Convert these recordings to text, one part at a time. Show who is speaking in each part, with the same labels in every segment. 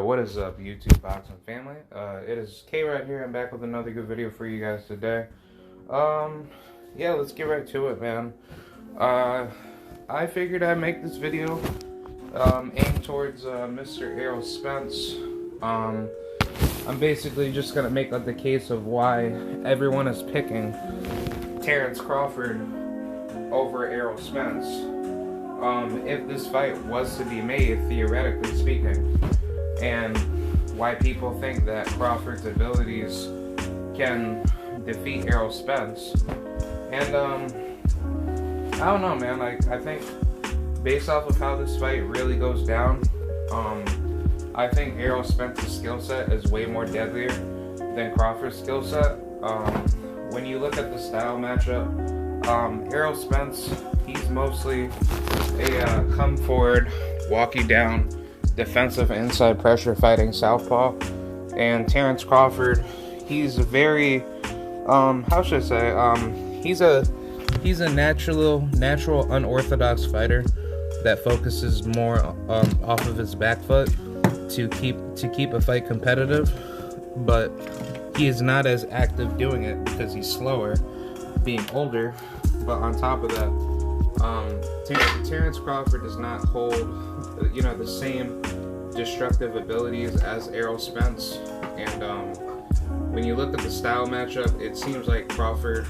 Speaker 1: What is up, YouTube boxing family? It is K right here. I'm back with another good video for you guys today. Yeah, let's get right to it, man. I figured I'd make this video aimed towards Mr. Errol Spence. I'm basically just gonna make up the case of why everyone is picking Terrence Crawford over Errol Spence. If this fight was to be made, theoretically speaking, and why people think that Crawford's abilities can defeat Errol Spence. And I don't know, man. I think based off of how this fight really goes down, I think Errol Spence's skill set is way more deadlier than Crawford's skill set. When you look at the style matchup, Errol Spence, he's mostly a come forward, walk you down, defensive inside pressure fighting southpaw. And Terrence Crawford, he's a very, how should I say, he's a natural unorthodox fighter that focuses more off of his back foot to keep a fight competitive, but he is not as active doing it because he's slower, being older. But on top of that, Terrence Crawford does not hold, the same destructive abilities as Errol Spence. And when you look at the style matchup, it seems like Crawford,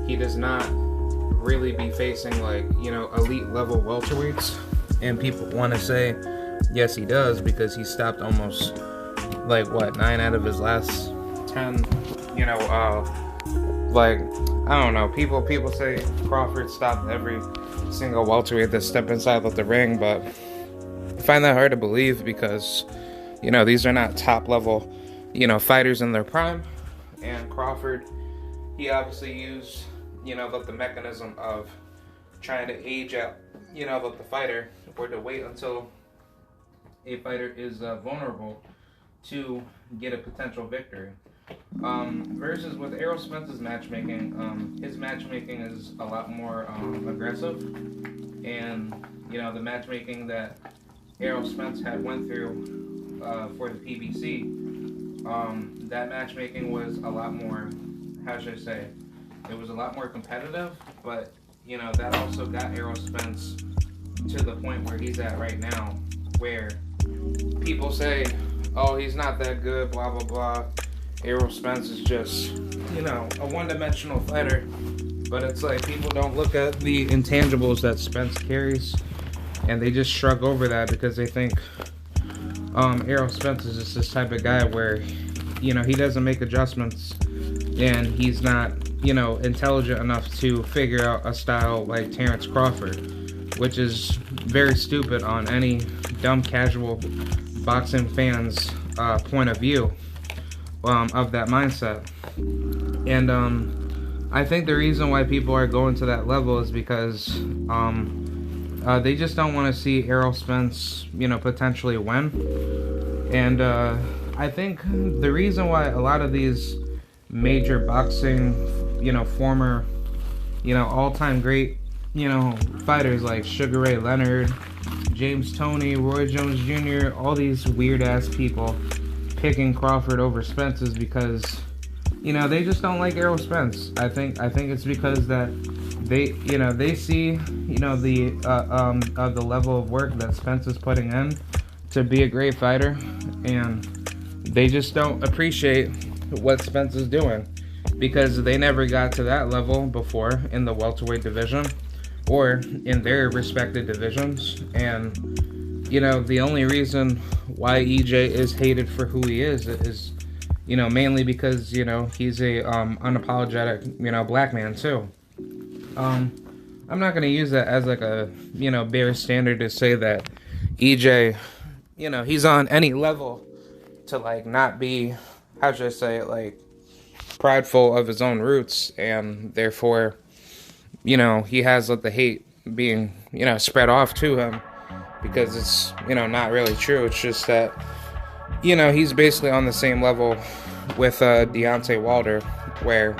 Speaker 1: he does not really be facing elite level welterweights. And people want to say, yes, he does, because he stopped almost 9 out of his last 10. I don't know. People say Crawford stopped every single welterweight that stepped inside of the ring, but I find that hard to believe because, these are not top level, fighters in their prime. And Crawford, he obviously used, the mechanism of trying to age out, the fighter, or to wait until a fighter is vulnerable to get a potential victory. Versus with Errol Spence's matchmaking, his matchmaking is a lot more aggressive, and the matchmaking that Errol Spence had went through for the PBC, that matchmaking was a lot more, how should I say, it was a lot more competitive, but that also got Errol Spence to the point where he's at right now, where people say, oh, he's not that good, blah blah blah. Errol Spence is just, a one-dimensional fighter. But it's like people don't look at the intangibles that Spence carries, and they just shrug over that because they think Errol Spence is just this type of guy where, he doesn't make adjustments, and he's not, intelligent enough to figure out a style like Terrence Crawford, which is very stupid on any dumb casual boxing fan's point of view. Of that mindset. And I think the reason why people are going to that level is because they just don't want to see Errol Spence, potentially win. And I think the reason why a lot of these major boxing, former, all-time great, fighters like Sugar Ray Leonard, James Toney, Roy Jones Jr., all these weird-ass people picking Crawford over Spence is because, they just don't like Errol Spence. I think it's because that they see, the level of work that Spence is putting in to be a great fighter, and they just don't appreciate what Spence is doing because they never got to that level before in the welterweight division or in their respective divisions. And the only reason why EJ is hated for who he is, mainly because, he's a unapologetic, black man too. I'm not going to use that as a, bare standard to say that EJ, he's on any level to not be, how should I say it, prideful of his own roots, and therefore, he has the hate being, spread off to him. Because it's, not really true. It's just that, he's basically on the same level with Deontay Wilder, where,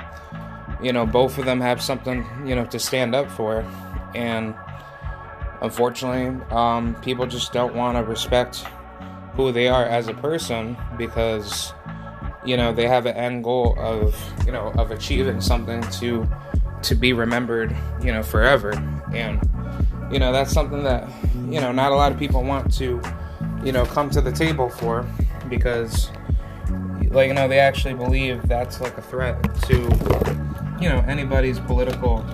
Speaker 1: both of them have something, to stand up for. And unfortunately, people just don't want to respect who they are as a person, because they have an end goal of of achieving something to be remembered forever. And that's something that not a lot of people want to come to the table for, because they actually believe that's like a threat to anybody's political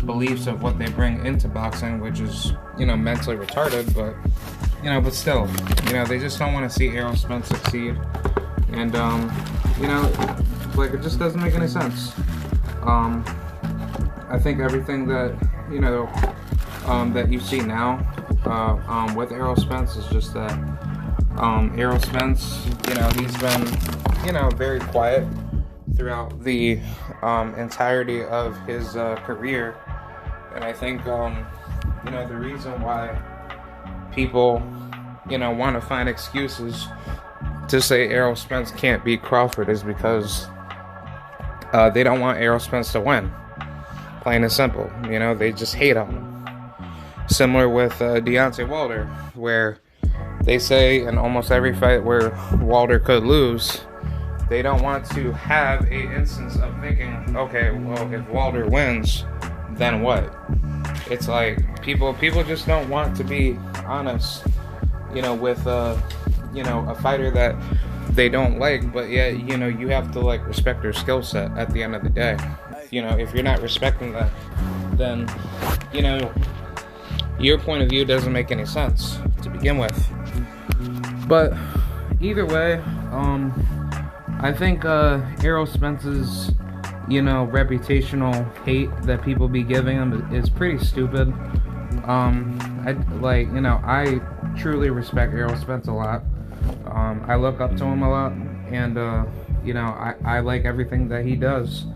Speaker 1: beliefs of what they bring into boxing, which is mentally retarded. But but still, they just don't want to see Errol Spence succeed. And it just doesn't make any sense. I think everything that that you see now with Errol Spence is just that Errol Spence, he's been very quiet throughout the entirety of his career. And I think the reason why people want to find excuses to say Errol Spence can't beat Crawford is because they don't want Errol Spence to win. Plain and simple. They just hate on him. Similar with Deontay Wilder, where they say in almost every fight where Wilder could lose, they don't want to have a instance of thinking, okay, well, if Wilder wins, then what? It's like people just don't want to be honest, with a fighter that they don't like, but yet you have to respect their skill set at the end of the day. If you're not respecting that, then your point of view doesn't make any sense to begin with. But either way, I think Errol Spence's reputational hate that people be giving him is pretty stupid. I truly respect Errol Spence a lot. I look up to him a lot, and I like everything that he does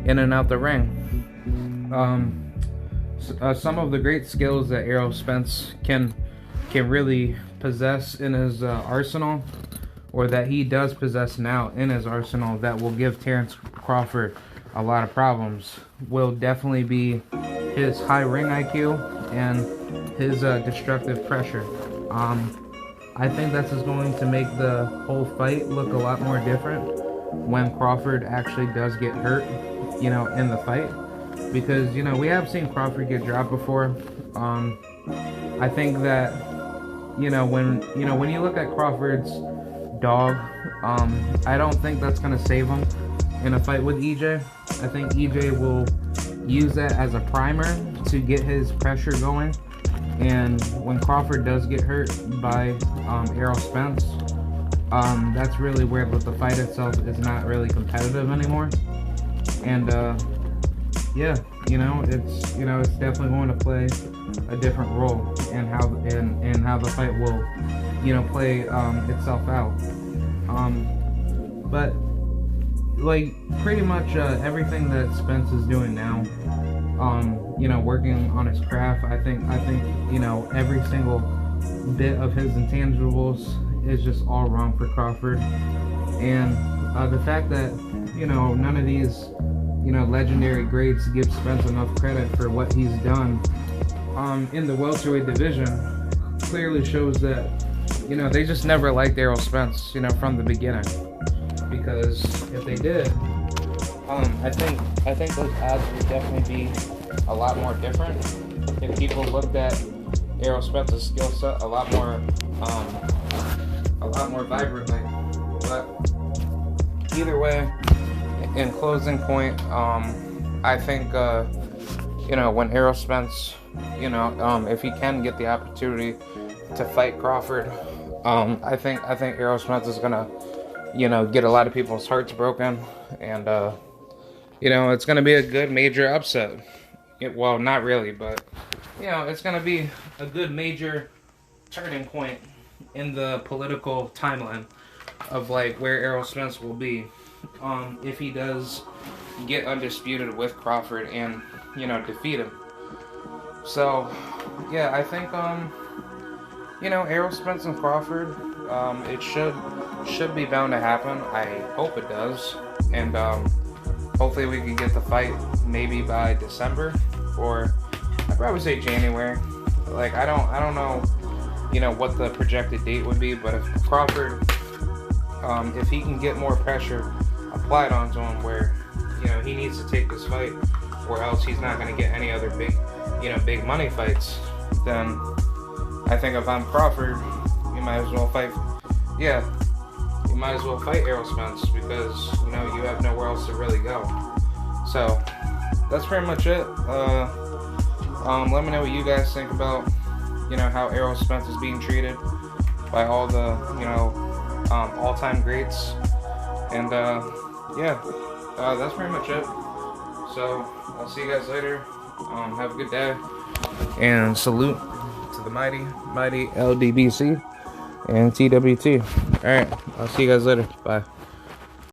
Speaker 1: in and out the ring. Some of the great skills that Errol Spence can really possess in his arsenal, or that he does possess now in his arsenal, that will give Terence Crawford a lot of problems, will definitely be his high ring IQ and his destructive pressure. I think that's just going to make the whole fight look a lot more different when Crawford actually does get hurt, in the fight. Because, we have seen Crawford get dropped before. I think that, when you look at Crawford's dog, I don't think that's going to save him in a fight with EJ. I think EJ will use that as a primer to get his pressure going. And when Crawford does get hurt by Errol Spence, that's really where the fight itself is not really competitive anymore. And it's definitely going to play a different role in how the fight will play itself out. But pretty much everything that Spence is doing now, working on his craft, I think every single bit of his intangibles is just all wrong for Crawford. And the fact that none of these legendary greats give Spence enough credit for what he's done in the welterweight division clearly shows that they just never liked Errol Spence from the beginning. Because if they did, I think those odds would definitely be a lot more different if people looked at Errol Spence's skill set a lot more vibrantly. But either way, in closing point, I think when Errol Spence, if he can get the opportunity to fight Crawford, I think Errol Spence is gonna get a lot of people's hearts broken, and it's gonna be a good major upset. Well, not really, but it's gonna be a good major turning point in the political timeline of where Errol Spence will be if he does get undisputed with Crawford and defeat him. So I think Errol Spence and Crawford, it should be bound to happen. I hope it does, and hopefully we can get the fight maybe by December, or I'd probably say January. I don't know you know, what the projected date would be. But if Crawford, if he can get more pressure applied onto him, where, you know, he needs to take this fight, or else he's not going to get any other big, you know, big money fights, then I think if I'm Crawford, you might as well fight. Yeah, you might as well fight Errol Spence, because, you know, you have nowhere else to really go. So that's pretty much it. Let me know what you guys think about, you know, how Errol Spence is being treated by all the, you know, all-time greats. And yeah, that's pretty much it. So I'll see you guys later. Have a good day, and salute to the mighty LDBC and TWT. All right, I'll see you guys later. Bye.